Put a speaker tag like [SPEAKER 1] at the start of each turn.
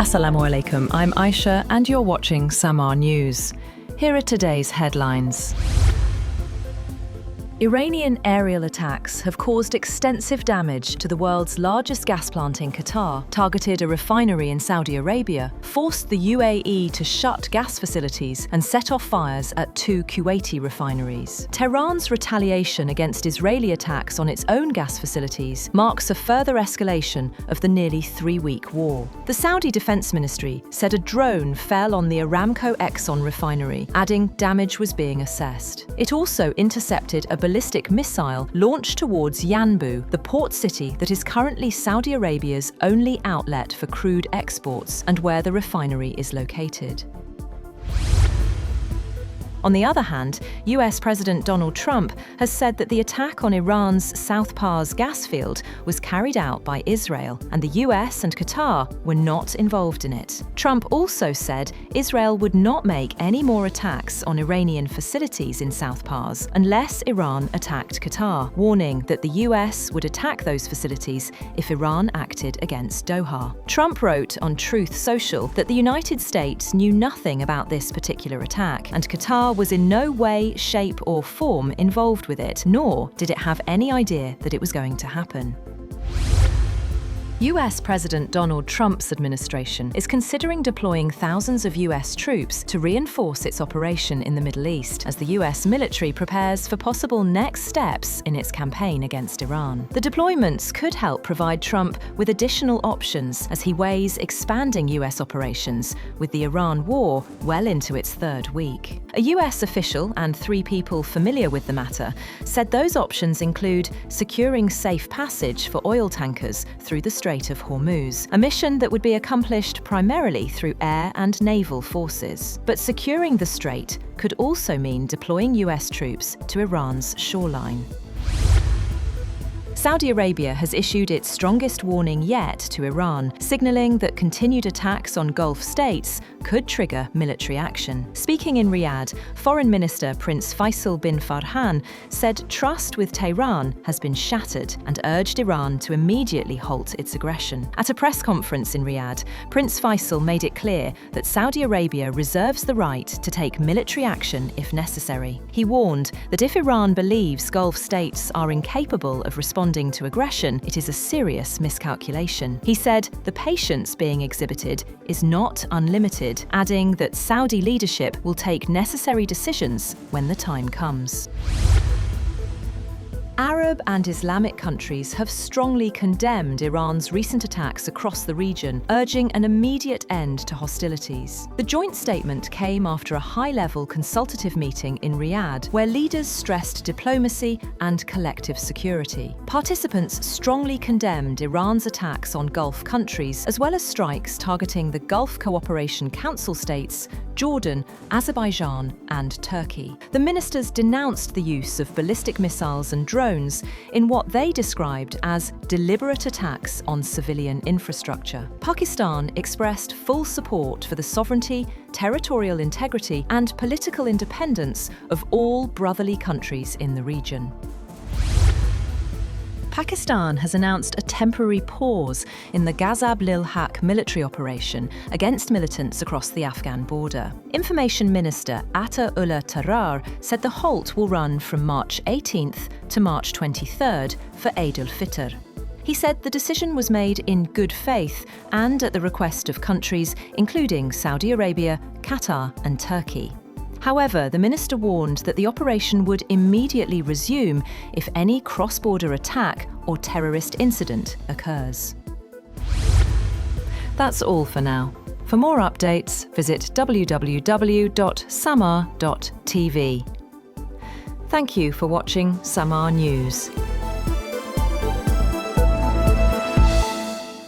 [SPEAKER 1] Assalamu alaikum, I'm Aisha and you're watching Samaa News. Here are today's headlines. Iranian aerial attacks have caused extensive damage to the world's largest gas plant in Qatar, targeted a refinery in Saudi Arabia, forced the UAE to shut gas facilities and set off fires at 2 Kuwaiti refineries. Tehran's retaliation against Israeli attacks on its own gas facilities marks a further escalation of the nearly 3-week war. The Saudi Defense Ministry said a drone fell on the Aramco Exxon refinery, adding damage was being assessed. It also intercepted a ballistic missile launched towards Yanbu, the port city that is currently Saudi Arabia's only outlet for crude exports and where the refinery is located. On the other hand, US President Donald Trump has said that the attack on Iran's South Pars gas field was carried out by Israel, and the US and Qatar were not involved in it. Trump also said Israel would not make any more attacks on Iranian facilities in South Pars unless Iran attacked Qatar, warning that the US would attack those facilities if Iran acted against Doha. Trump wrote on Truth Social that the United States knew nothing about this particular attack, and Qatar was in no way, shape or form involved with it, nor did it have any idea that it was going to happen. US President Donald Trump's administration is considering deploying thousands of US troops to reinforce its operation in the Middle East as the US military prepares for possible next steps in its campaign against Iran. The deployments could help provide Trump with additional options as he weighs expanding US operations, with the Iran war well into its 3rd week. A US official and 3 people familiar with the matter said those options include securing safe passage for oil tankers through the Strait of Hormuz, a mission that would be accomplished primarily through air and naval forces. But securing the strait could also mean deploying US troops to Iran's shoreline. Saudi Arabia has issued its strongest warning yet to Iran, signaling that continued attacks on Gulf states could trigger military action. Speaking in Riyadh, Foreign Minister Prince Faisal bin Farhan said trust with Tehran has been shattered and urged Iran to immediately halt its aggression. At a press conference in Riyadh, Prince Faisal made it clear that Saudi Arabia reserves the right to take military action if necessary. He warned that if Iran believes Gulf states are incapable of responding to aggression, it is a serious miscalculation. He said the patience being exhibited is not unlimited, adding that Saudi leadership will take necessary decisions when the time comes. Arab and Islamic countries have strongly condemned Iran's recent attacks across the region, urging an immediate end to hostilities. The joint statement came after a high-level consultative meeting in Riyadh, where leaders stressed diplomacy and collective security. Participants strongly condemned Iran's attacks on Gulf countries, as well as strikes targeting the Gulf Cooperation Council states, Jordan, Azerbaijan, and Turkey. The ministers denounced the use of ballistic missiles and drones in what they described as deliberate attacks on civilian infrastructure. Pakistan expressed full support for the sovereignty, territorial integrity, and political independence of all brotherly countries in the region. Pakistan has announced a temporary pause in the Ghazab-Lil-Haq military operation against militants across the Afghan border. Information Minister Atta Ullah Tarar said the halt will run from March 18th to March 23rd for Eid al-Fitr. He said the decision was made in good faith and at the request of countries including Saudi Arabia, Qatar and Turkey. However, the minister warned that the operation would immediately resume if any cross-border attack or terrorist incident occurs. That's all for now. For more updates, visit www.samaa.tv. Thank you for watching Samaa News.